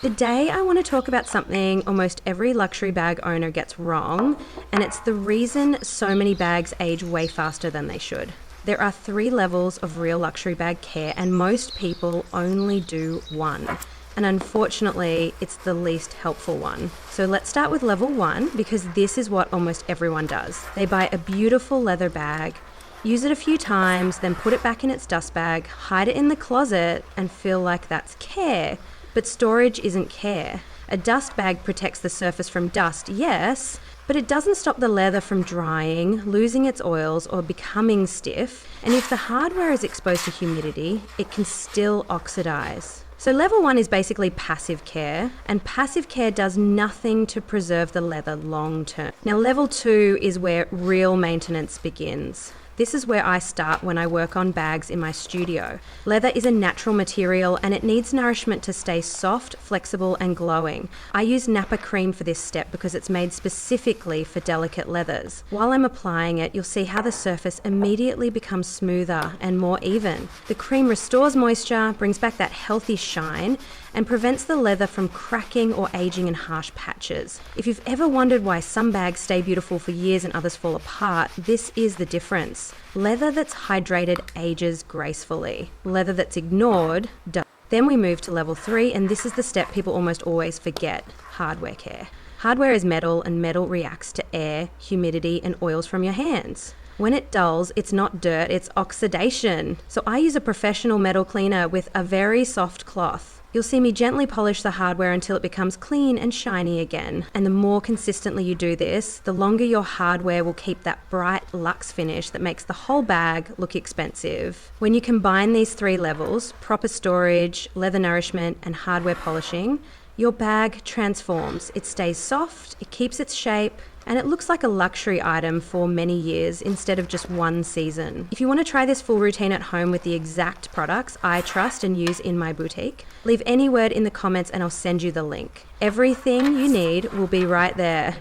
Today I want to talk about something almost every luxury bag owner gets wrong, and it's the reason so many bags age way faster than they should. There are 3 levels of real luxury bag care, and most people only do one. And unfortunately, it's the least helpful one. So let's start with level 1, because this is what almost everyone does. They buy a beautiful leather bag, use it a few times, then put it back in its dust bag, hide it in the closet, and feel like that's care. But storage isn't care. A dust bag protects the surface from dust, yes, but it doesn't stop the leather from drying, losing its oils, or becoming stiff. And if the hardware is exposed to humidity, it can still oxidize. So level 1 is basically passive care, and passive care does nothing to preserve the leather long term. Now level 2 is where real maintenance begins. This is where I start when I work on bags in my studio. Leather is a natural material and it needs nourishment to stay soft, flexible and glowing. I use Napa cream for this step because it's made specifically for delicate leathers. While I'm applying it, you'll see how the surface immediately becomes smoother and more even. The cream restores moisture, brings back that healthy shine, and prevents the leather from cracking or aging in harsh patches. If you've ever wondered why some bags stay beautiful for years and others fall apart, this is the difference. Leather that's hydrated ages gracefully. Leather that's ignored does. Then we move to level 3, and this is the step people almost always forget: hardware care. Hardware is metal, and metal reacts to air, humidity, and oils from your hands. When it dulls, it's not dirt, it's oxidation. So I use a professional metal cleaner with a very soft cloth. You'll see me gently polish the hardware until it becomes clean and shiny again. And the more consistently you do this, the longer your hardware will keep that bright luxe finish that makes the whole bag look expensive. When you combine these 3 levels, proper storage, leather nourishment, and hardware polishing, your bag transforms. It stays soft, it keeps its shape, and it looks like a luxury item for many years instead of just one season. If you want to try this full routine at home with the exact products I trust and use in my boutique, leave any word in the comments and I'll send you the link. Everything you need will be right there.